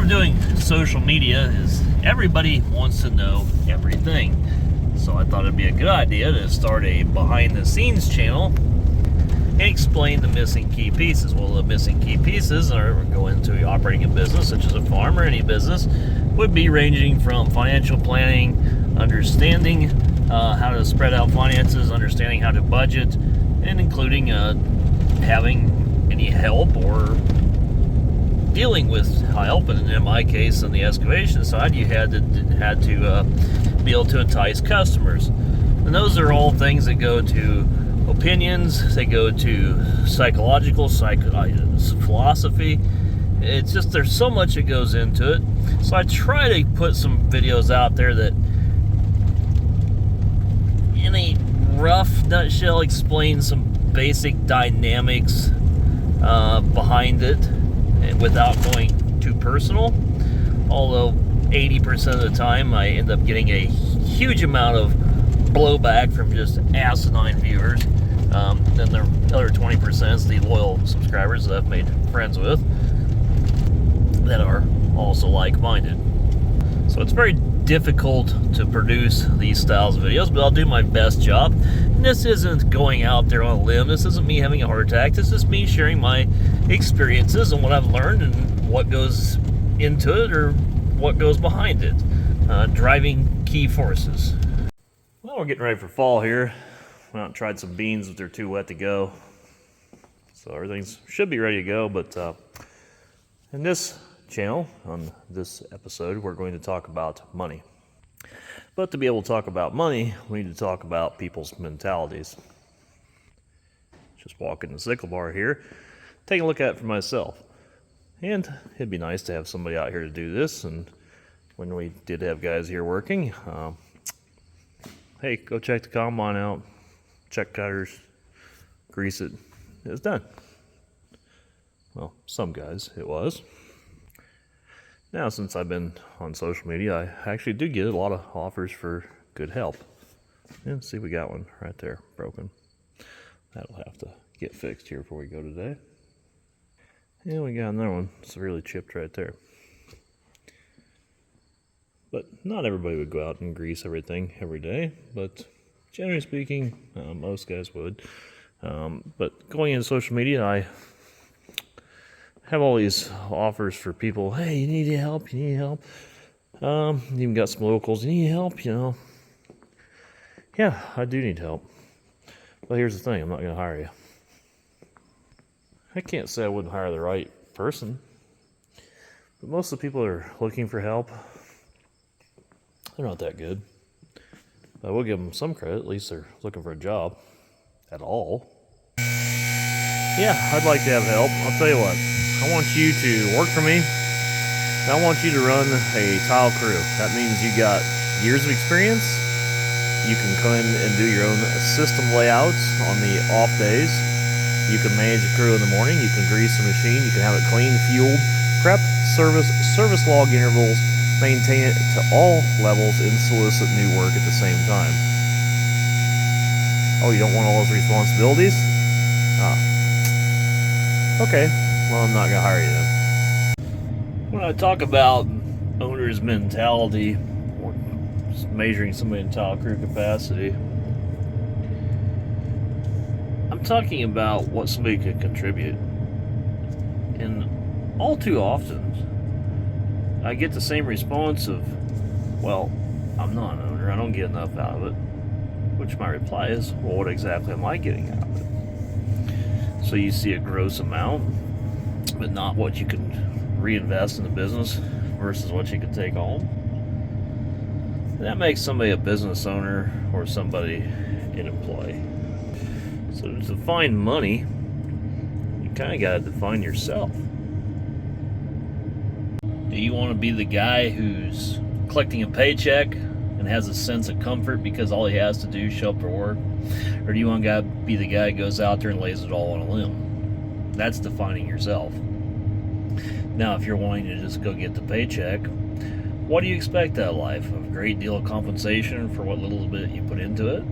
doing social media is everybody wants to know everything. So I thought it'd be a good idea to start a behind the scenes channel and explain the missing key pieces. Well, the missing key pieces are go into operating a business such as a farm or any business would be ranging from financial planning, understanding how to spread out finances, understanding how to budget, and including having any help or dealing with help. And in my case, on the excavation side, you had to be able to entice customers, and those are all things that go to opinions. They go to psychological philosophy. It's just there's so much that goes into it. So I try to put some videos out there that, in a rough nutshell, explain some basic dynamics behind it, without going too personal. Although 80% of the time I end up getting a huge amount of blowback from just asinine viewers. Then the other 20% is the loyal subscribers that I've made friends with that are also like-minded. So it's very difficult to produce these styles of videos, but I'll do my best job. And this isn't going out there on a limb. This isn't me having a heart attack. This is me sharing my experiences and what I've learned and what goes into it or what goes behind it. Driving key forces. Well, we're getting ready for fall here. Went out and tried some beans, but they're too wet to go. So everything should be ready to go, but in this channel, on this episode, we're going to talk about money. But to be able to talk about money, we need to talk about people's mentalities. Just walking the sickle bar here, taking a look at it for myself. And it'd be nice to have somebody out here to do this. And when we did have guys here working, hey, go check the combine out, check cutters, grease it. It was done. Well, some guys it was. Now, since I've been on social media, I actually do get a lot of offers for good help. And see, we got one right there, broken. That'll have to get fixed here before we go today. And we got another one severely chipped right there. But not everybody would go out and grease everything every day, but generally speaking, most guys would. But going into social media, I have all these offers for people. Hey, you need help? You need help? Even got some locals. You need help? You know? Yeah, I do need help. But here's the thing: I'm not going to hire you. I can't say I wouldn't hire the right person, but most of the people that are looking for help, they're not that good. I will give them some credit. At least they're looking for a job at all. Yeah, I'd like to have help. I'll tell you what. I want you to work for me. I want you to run a tile crew. That means you got years of experience. You can come in and do your own system layouts on the off days. You can manage a crew in the morning. You can grease the machine. You can have it clean, fueled, prep, service log intervals, maintain it to all levels, and solicit new work at the same time. Oh, you don't want all those responsibilities? Okay. Well, I'm not going to hire you then. When I talk about owner's mentality or measuring somebody in tile crew capacity, I'm talking about what somebody could contribute. And all too often, I get the same response of, well, I'm not an owner, I don't get enough out of it. Which my reply is, well, what exactly am I getting out of it? So you see a gross amount, but not what you can reinvest in the business versus what you can take home. And that makes somebody a business owner or somebody an employee. So to define money, you kind of got to define yourself. Do you want to be the guy who's collecting a paycheck and has a sense of comfort because all he has to do is show up for work? Or do you want to be the guy who goes out there and lays it all on a limb? That's defining yourself. Now, if you're wanting to just go get the paycheck, what do you expect out of life? A great deal of compensation for what little bit you put into it?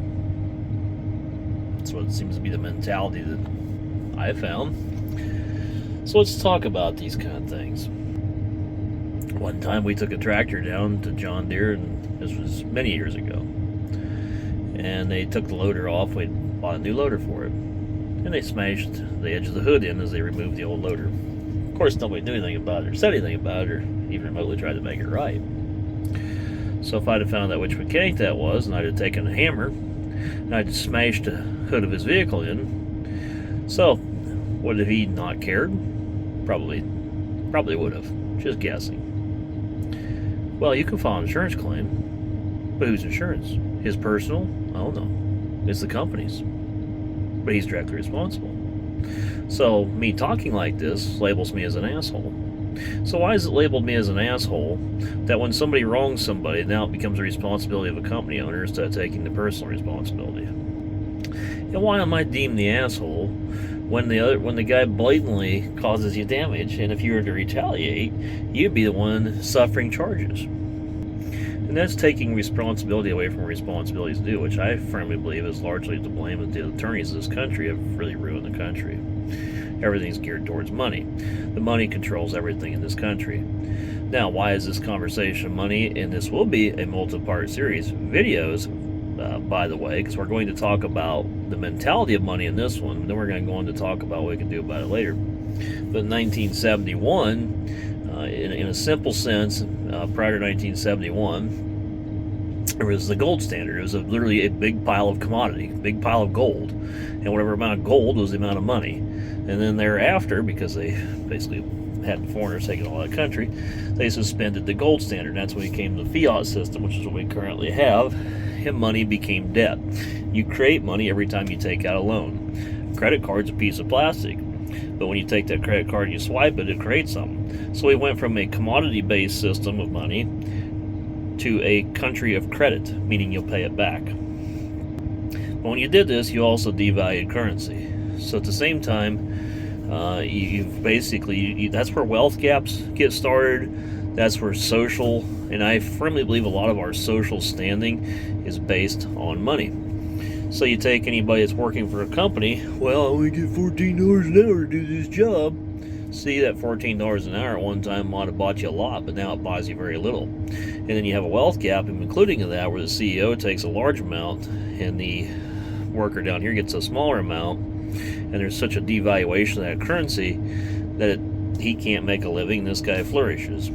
That's what seems to be the mentality that I found. So let's talk about these kind of things. One time we took a tractor down to John Deere, and this was many years ago, and they took the loader off. We bought a new loader for it, and they smashed the edge of the hood in as they removed the old loader. Of course, nobody knew anything about it or said anything about it or even remotely tried to make it right. So if I'd have found out which mechanic that was, and I'd have taken a hammer and I'd smashed the hood of his vehicle in, so would have he not cared? Probably would have. Just guessing. Well, you can file an insurance claim, but whose insurance? His personal? Oh no, it's the company's. But he's directly responsible. So me talking like this labels me as an asshole. So why is it labeled me as an asshole that when somebody wrongs somebody, now it becomes the responsibility of a company owner instead of taking the personal responsibility? And why am I deemed the asshole when the guy blatantly causes you damage, and if you were to retaliate, you'd be the one suffering charges? And that's taking responsibility away from responsibilities due, which I firmly believe is largely to blame that the attorneys of this country have really ruined the country. Everything's geared towards money. The money controls everything in this country. Now, why is this conversation money? And this will be a multi-part series. Videos, by the way, because we're going to talk about the mentality of money in this one. Then we're going to go on to talk about what we can do about it later. But in 1971, in a simple sense, prior to 1971, there was the gold standard. It was literally a big pile of commodity, big pile of gold. And whatever amount of gold was the amount of money. And then thereafter, because they basically had foreigners taking all that country, they suspended the gold standard. That's when it came to the fiat system, which is what we currently have, and money became debt. You create money every time you take out a loan. A credit card's a piece of plastic, but when you take that credit card and you swipe it, it creates something. So we went from a commodity-based system of money to a country of credit, meaning you'll pay it back. But when you did this, you also devalued currency. So at the same time, you've basically, that's where wealth gaps get started. That's where social, and I firmly believe a lot of our social standing is based on money. So you take anybody that's working for a company, well, I only get $14 an hour to do this job. See, that $14 an hour at one time might have bought you a lot, but now it buys you very little. And then you have a wealth gap, including in that, where the CEO takes a large amount and the worker down here gets a smaller amount, and there's such a devaluation of that currency that he can't make a living, and this guy flourishes.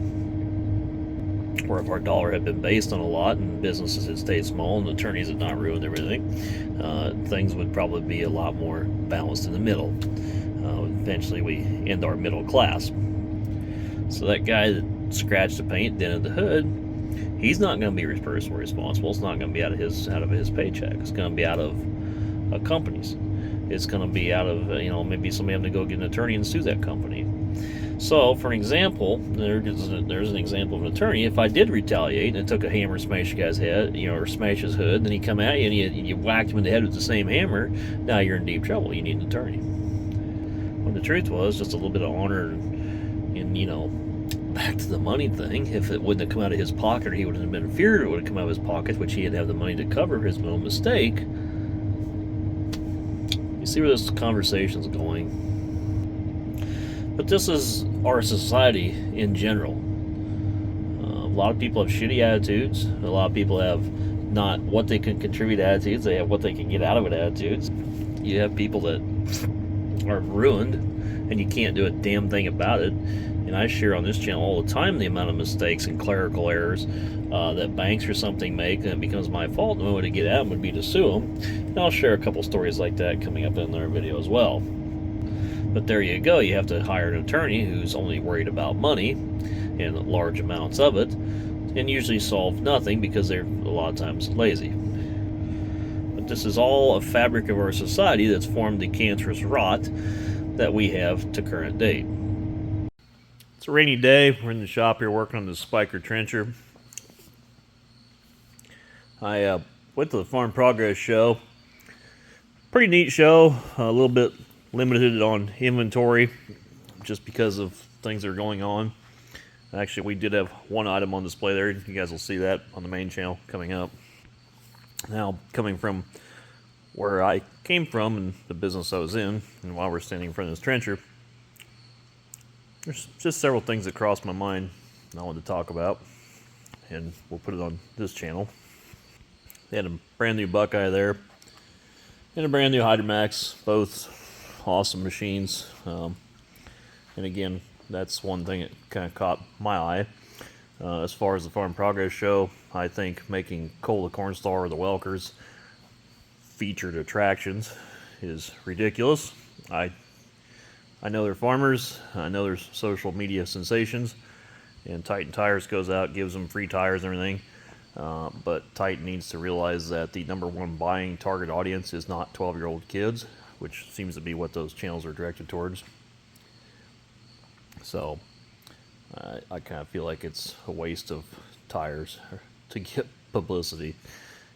Where if our dollar had been based on a lot and businesses had stayed small and attorneys had not ruined everything, things would probably be a lot more balanced in the middle. Eventually we end our middle class. So that guy that scratched the paint, dented the hood, he's not going to be personally responsible. It's not going to be out of his paycheck. It's going to be out of a company's. It's going to be out of, maybe somebody having to go get an attorney and sue that company. So, for an example, there's an example of an attorney. If I did retaliate and took a hammer, smash a guy's head, or smash his hood, then he come at you and you whacked him in the head with the same hammer, now you're in deep trouble. You need an attorney. When the truth was, just a little bit of honor and back to the money thing. If it wouldn't have come out of his pocket, or he wouldn't have been feared it would have come out of his pocket, which he had to have the money to cover his own mistake. You see where this conversation's going. But this is our society in general. A lot of people have shitty attitudes. A lot of people have not what they can contribute attitudes. They have what they can get out of it attitudes. You have people that are ruined, and you can't do a damn thing about it. And I share on this channel all the time the amount of mistakes and clerical errors that banks or something make, and it becomes my fault. The only way to get at them would be to sue them. And I'll share a couple stories like that coming up in another video as well. But there you go. You have to hire an attorney who's only worried about money and large amounts of it, and usually solve nothing because they're a lot of times lazy. But this is all a fabric of our society that's formed the cancerous rot that we have to current date. It's a rainy day. We're in the shop here working on the spiker trencher. I went to the Farm Progress show. Pretty neat show. A little bit limited on inventory just because of things that are going on. Actually, we did have one item on display there. You guys will see that on the main channel coming up. Now, coming from where I came from and the business I was in, and while we're standing in front of this trencher, there's just several things that crossed my mind. I wanted to talk about, and we'll put it on this channel. They had a brand new Buckeye there, and a brand new Hydromax, both awesome machines. And again, that's one thing that kind of caught my eye. As far as the Farm Progress show, I think making Cole the Cornstar or the Welkers featured attractions is ridiculous. I know they're farmers, I know they're social media sensations, and Titan Tires goes out, gives them free tires and everything. But Titan needs to realize that the number one buying target audience is not 12-year-old kids, which seems to be what those channels are directed towards. So I kind of feel like it's a waste of tires to get publicity.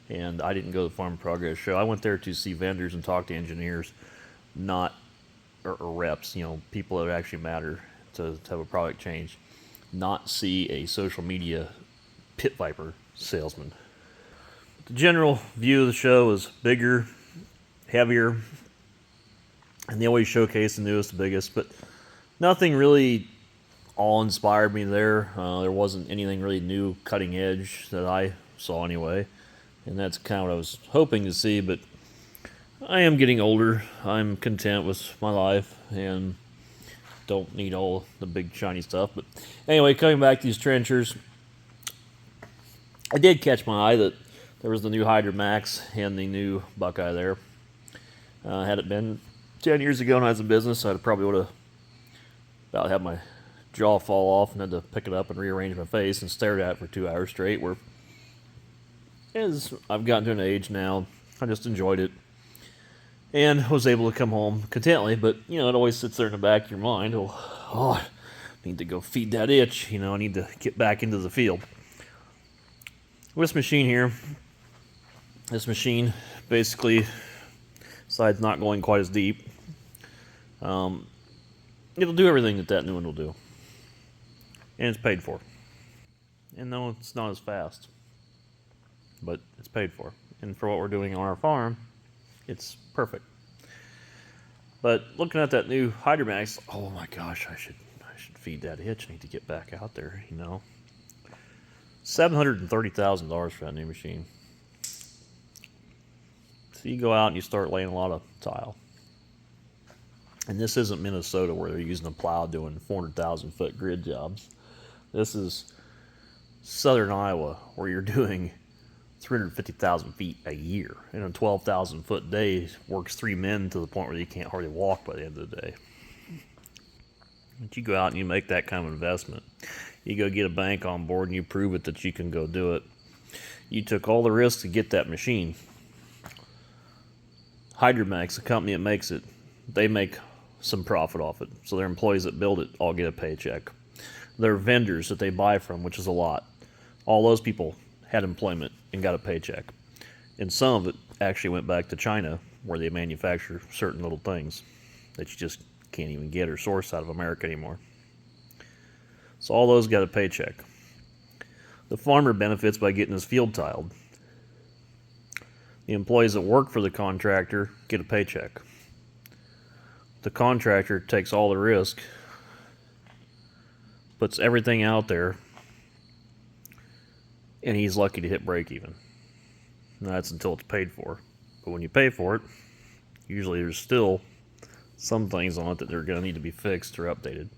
And I didn't go to the Farm Progress show. I went there to see vendors and talk to engineers, not or reps, people that actually matter to have a product change, not see a social media pit viper salesman. The general view of the show is bigger, heavier, and they always showcase the newest, the biggest, but nothing really awe-inspired me there. There wasn't anything really new, cutting edge that I saw anyway, and that's kind of what I was hoping to see, but I am getting older. I'm content with my life and don't need all the big shiny stuff. But anyway, coming back to these trenchers, I did catch my eye that there was the new Hydromax and the new Buckeye there. Had it been 10 years ago when I was in business, I probably would have about had my jaw fall off and had to pick it up and rearrange my face and stared at it for 2 hours straight. Where as I've gotten to an age now, I just enjoyed it and was able to come home contently. But it always sits there in the back of your mind. I need to go feed that itch. I need to get back into the field. With this machine here, basically, besides not going quite as deep, it'll do everything that new one will do. And it's paid for. And no, it's not as fast, but it's paid for. And for what we're doing on our farm, it's perfect. But looking at that new Hydromax, oh my gosh, I should feed that itch. I need to get back out there, $730,000 for that new machine. So you go out and you start laying a lot of tile. And this isn't Minnesota where they're using a plow doing 400,000 foot grid jobs. This is southern Iowa where you're doing 350,000 feet a year. And a 12,000 foot day works 3 men to the point where you can't hardly walk by the end of the day. But you go out and you make that kind of investment. You go get a bank on board and you prove it that you can go do it. You took all the risks to get that machine. Hydromax, the company that makes it, they make some profit off it. So their employees that build it all get a paycheck. Their vendors that they buy from, which is a lot, all those people had employment and got a paycheck. And some of it actually went back to China where they manufacture certain little things that you just can't even get or source out of America anymore. So all those got a paycheck. The farmer benefits by getting his field tiled. The employees that work for the contractor get a paycheck. The contractor takes all the risk, puts everything out there, and he's lucky to hit break even. And that's until it's paid for. But when you pay for it, usually there's still some things on it that are going to need to be fixed or updated.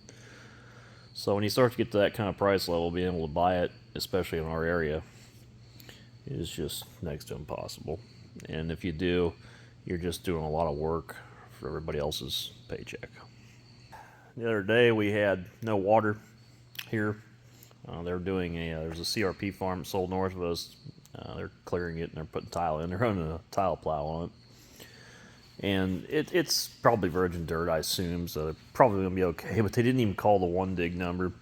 So when you start to get to that kind of price level, being able to buy it, especially in our area, is just next to impossible. And if you do, you're just doing a lot of work for everybody else's paycheck. The other day we had no water here. They're doing there's a CRP farm sold north of us. They're clearing it and they're putting tile in. They're running a tile plow on it. And it's probably virgin dirt, I assume, so they're probably going to be okay. But they didn't even call the one dig number.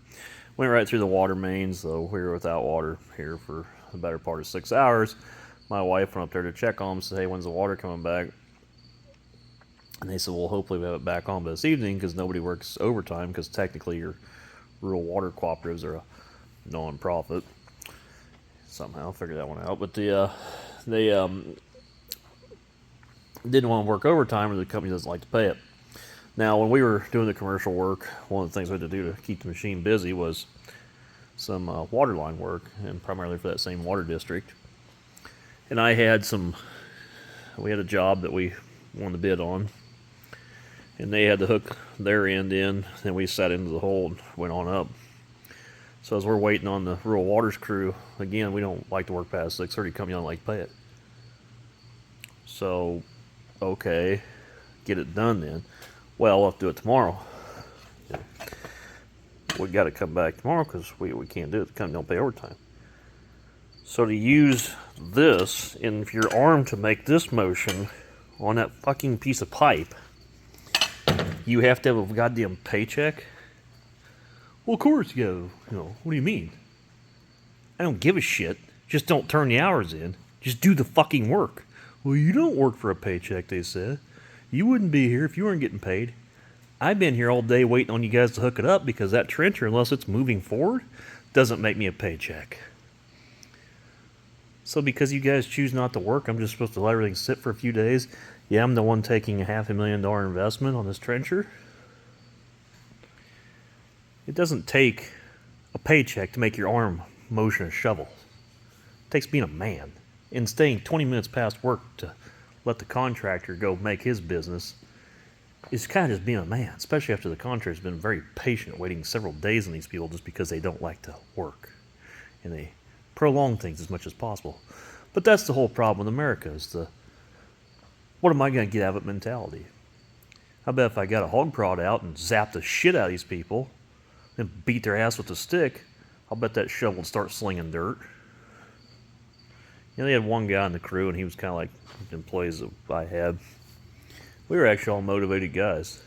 Went right through the water mains, so we were without water here for the better part of 6 hours. My wife went up there to check on them, said, hey, when's the water coming back? And they said, well, hopefully we have it back on by this evening because nobody works overtime because technically your rural water cooperatives are a non-profit. Somehow figured that one out. But they didn't want to work overtime or the company doesn't like to pay it. Now, when we were doing the commercial work, one of the things we had to do to keep the machine busy was some water line work, and primarily for that same water district. And I had we had a job that we won the bid on, and they had to hook their end in, and we sat into the hole and went on up. So as we're waiting on the rural waters crew, again, we don't like to work past 6:30, come on like pay it. So, okay, get it done then. Well, we'll have to do it tomorrow. We got to come back tomorrow because we can't do it. The company don't pay overtime. So to use this in your arm to make this motion on that fucking piece of pipe, you have to have a goddamn paycheck? Well, of course you gotta, what do you mean? I don't give a shit. Just don't turn the hours in. Just do the fucking work. Well, you don't work for a paycheck, they said. You wouldn't be here if you weren't getting paid. I've been here all day waiting on you guys to hook it up because that trencher, unless it's moving forward, doesn't make me a paycheck. So because you guys choose not to work, I'm just supposed to let everything sit for a few days? Yeah, I'm the one taking a $500,000 investment on this trencher. It doesn't take a paycheck to make your arm motion a shovel. It takes being a man and staying 20 minutes past work to let the contractor go make his business. It's kind of just being a man, especially after the contractor's been very patient, waiting several days on these people just because they don't like to work. And they prolong things as much as possible. But that's the whole problem in America, is the what am I going to get out of it mentality. I bet if I got a hog prod out and zap the shit out of these people and beat their ass with a stick, I'll bet that shovel would start slinging dirt. They had one guy in the crew, and he was kind of like the employees that I had. We were actually all motivated guys.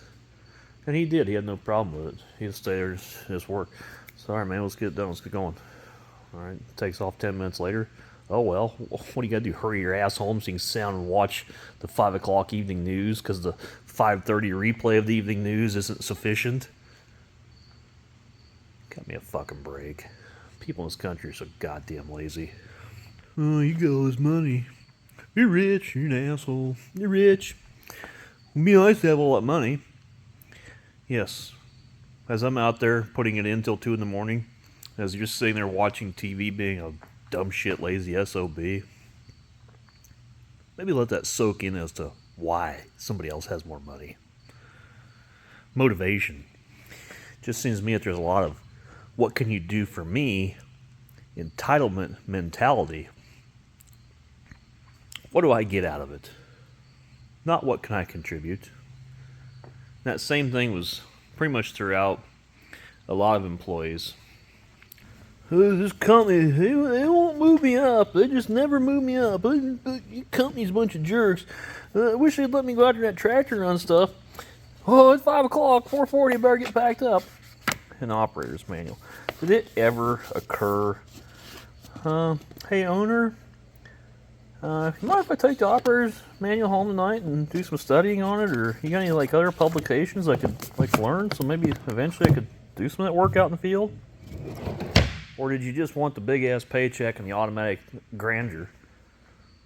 And he did. He had no problem with it. He'd stay there and just work. So, all right, man, let's get it done. Let's get going. All right, takes off 10 minutes later. Oh, well, what do you got to do? Hurry your ass home so you can sit down and watch the 5 o'clock evening news because the 5:30 replay of the evening news isn't sufficient? Cut me a fucking break. People in this country are so goddamn lazy. Oh, you got all this money. You're rich. You're an asshole. You're rich. It'd be nice to have all that money. Yes. As I'm out there putting it in till 2 in the morning, as you're just sitting there watching TV being a dumb shit, lazy SOB, maybe let that soak in as to why somebody else has more money. Motivation. Just seems to me that there's a lot of what can you do for me entitlement mentality. What do I get out of it? Not what can I contribute. That same thing was pretty much throughout a lot of employees. This company, they won't move me up. They just never move me up. Your company's a bunch of jerks. I wish they'd let me go out there in that tractor and run stuff. Oh, it's 5 o'clock, 4:40, I better get packed up. An operator's manual. Did it ever occur, hey owner, you mind if I take the operator's manual home tonight and do some studying on it? Or you got any other publications I could learn, so maybe eventually I could do some of that work out in the field? Or did you just want the big ass paycheck and the automatic grandeur?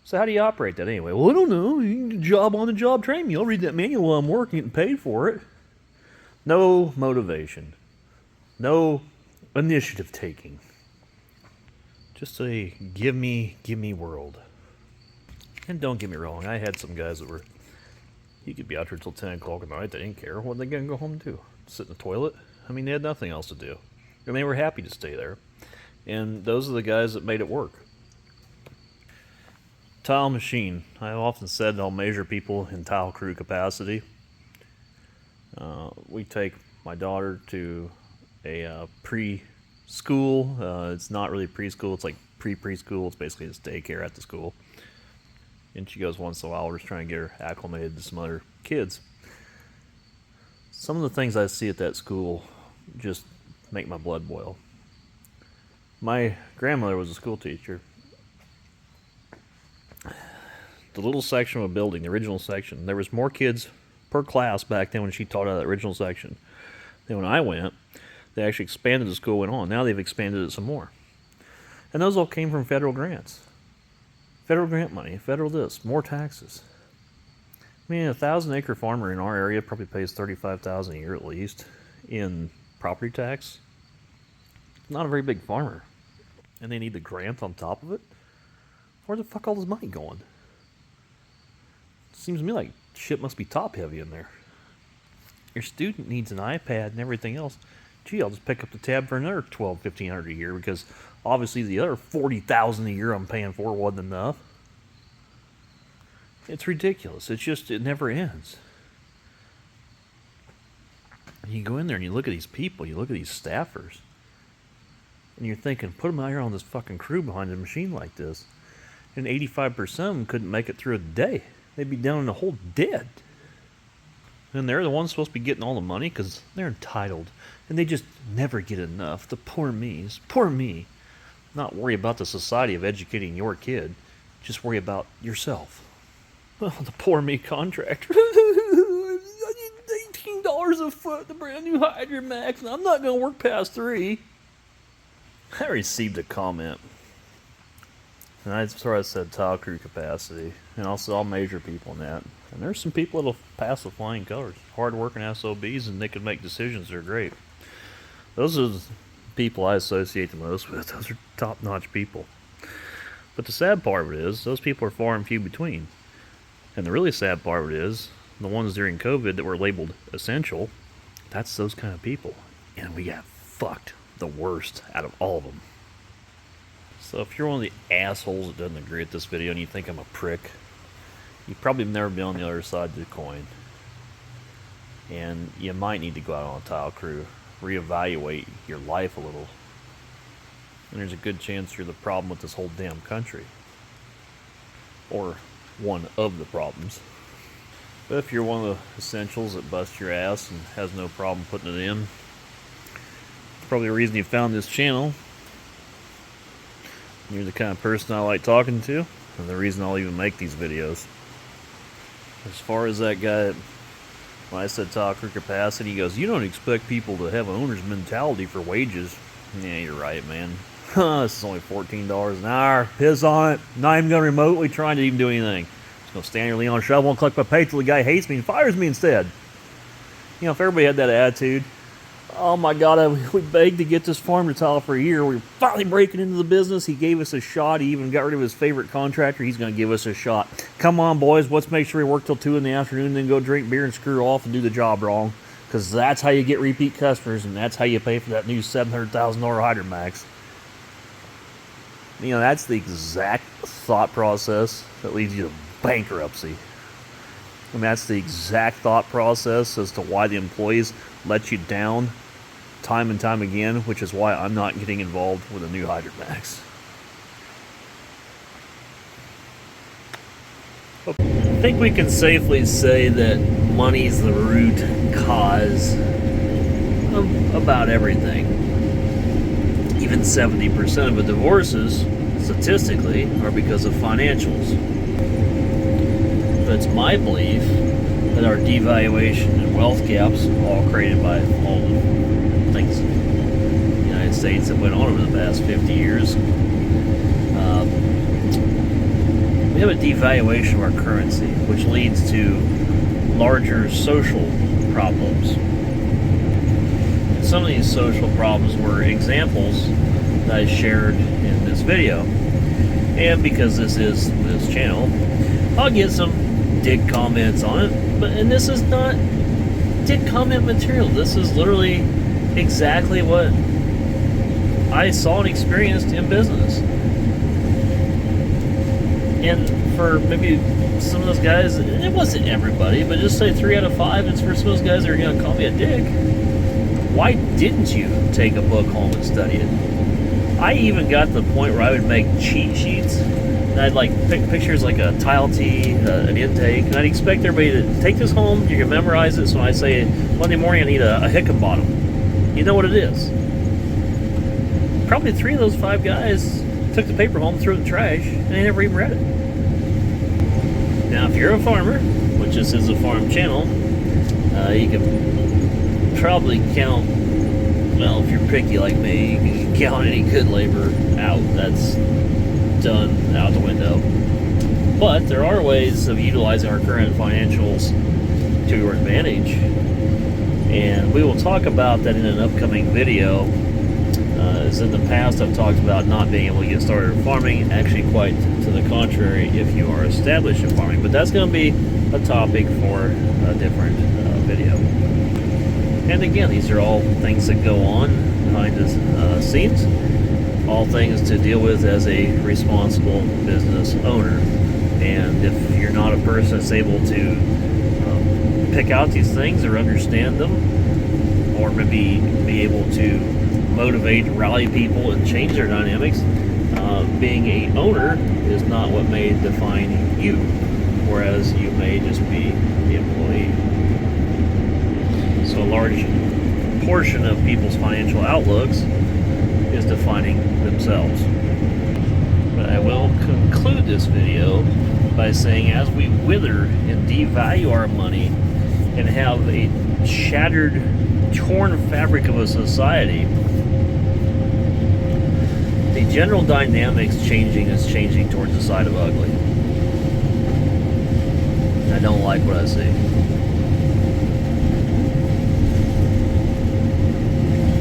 So how do you operate that anyway? Well, I don't know. You can job on the job train me. I'll read that manual while I'm working, getting paid for it. No motivation. No initiative taking. Just a give me world. And don't get me wrong, I had some guys that were, you could be out here till 10 o'clock at night, they didn't care. What are they going to go home and do? Sit in the toilet? I mean, they had nothing else to do. And they were happy to stay there. And those are the guys that made it work. Tile machine. I've often said I'll measure people in tile crew capacity. We take my daughter to a preschool. It's not really preschool, it's like pre-preschool. It's basically just daycare at the school. And she goes once in a while. We're just trying to get her acclimated to some other kids. Some of the things I see at that school just make my blood boil. My grandmother was a school teacher. The little section of a building, the original section, there was more kids per class back then when she taught out of that original section. Then when I went, they actually expanded the school, went on. Now they've expanded it some more. And those all came from federal grants. Federal grant money, federal this, more taxes. I mean, a 1,000-acre farmer in our area probably pays $35,000 a year at least in property tax. not a very big farmer, and they need the grant on top of it. Where the fuck all this money going? Seems to me like shit must be top heavy in there. Your student needs an iPad and everything else. Gee, I'll just pick up the tab for another $1,200-1,500 a year because obviously the other $40,000 a year I'm paying for wasn't enough. It's ridiculous. It never ends. And you go in there and you look at these people, you look at these staffers, and you're thinking, put them out here on this fucking crew behind a machine like this. And 85% of them couldn't make it through a day. They'd be down in the hole dead. And they're the ones supposed to be getting all the money because they're entitled. And they just never get enough. The poor me's. Poor me. Not worry about the society of educating your kid. Just worry about yourself. Well, the poor me contractor. I need $18 a foot, the brand new Hydra Max, and I'm not going to work past 3. I received a comment. And I said tile crew capacity. And also I'll measure people in that. And there's some people that'll pass with flying colors. Hard-working SOBs, and they can make decisions that are great. Those are the people I associate the most with. Those are top-notch people. But the sad part of it is, those people are far and few between. And the really sad part of it is, the ones during COVID that were labeled essential, that's those kind of people. And we got fucked the worst out of all of them. So if you're one of the assholes that doesn't agree with this video and you think I'm a prick, you probably have never been on the other side of the coin. And you might need to go out on a tile crew, reevaluate your life a little. And there's a good chance you're the problem with this whole damn country. Or one of the problems. But if you're one of the essentials that busts your ass and has no problem putting it in, probably the reason you found this channel. You're the kind of person I like talking to, and the reason I'll even make these videos. As far as that guy, when I said tile crew capacity, he goes, you don't expect people to have an owner's mentality for wages. Yeah, you're right, man. This is only $14 an hour. Piss on it. Not even going to remotely try to even do anything. Just going to stand here, lean on a shovel, and collect my pay till the guy hates me and fires me instead. You know, if everybody had that attitude, oh my God, we begged to get this farm to tile for a year. We were finally breaking into the business. He gave us a shot. He even got rid of his favorite contractor. He's going to give us a shot. Come on, boys. Let's make sure we work till 2 in the afternoon, then go drink beer and screw off and do the job wrong. Because that's how you get repeat customers, and that's how you pay for that new $700,000 Hydra Max. You know, that's the exact thought process that leads you to bankruptcy. And that's the exact thought process as to why the employees let you down time and time again, which is why I'm not getting involved with a new Hydra Max. I think we can safely say that money's the root cause of about everything. Even 70% of the divorces, statistically, are because of financials. But it's my belief that our devaluation and wealth gaps, all created by all the things in the United States that went on over the past 50 years, we have a devaluation of our currency, which leads to larger social problems. And some of these social problems were examples that I shared in this video. And because this is this channel, I'll get some dick comments on it. And this is not dick comment material. This is literally exactly what I saw and experienced in business. And for maybe some of those guys, it wasn't everybody, but just say 3 out of 5, it's for some of those guys that are going to call me a dick. Why didn't you take a book home and study it? I even got to the point where I would make cheat sheets. And I'd like pick pictures like a tile tee, an intake, and I'd expect everybody to take this home, you can memorize it, so when I say Monday morning I need a Hickam-bottom. You know what it is. Probably 3 of those 5 guys took the paper home, threw it in the trash, and they never even read it. Now, if you're a farmer, which this is a farm channel, you can probably count, well, if you're picky like me, you can count any good labor out. That's done out the window. But there are ways of utilizing our current financials to your advantage. And we will talk about that in an upcoming video. As in the past, I've talked about not being able to get started in farming. Actually, quite to the contrary, if you are established in farming. But that's going to be a topic for a different video. And again, these are all things that go on behind the scenes. All things to deal with as a responsible business owner. And if you're not a person that's able to pick out these things or understand them, or maybe be able to motivate, rally people, and change their dynamics, being a owner is not what may define you, whereas you may just be the employee. So a large portion of people's financial outlooks is defining themselves. But I will conclude this video by saying, as we wither and devalue our money and have a shattered, torn fabric of a society, the general dynamics is changing towards the side of ugly. And I don't like what I see.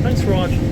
Thanks for watching.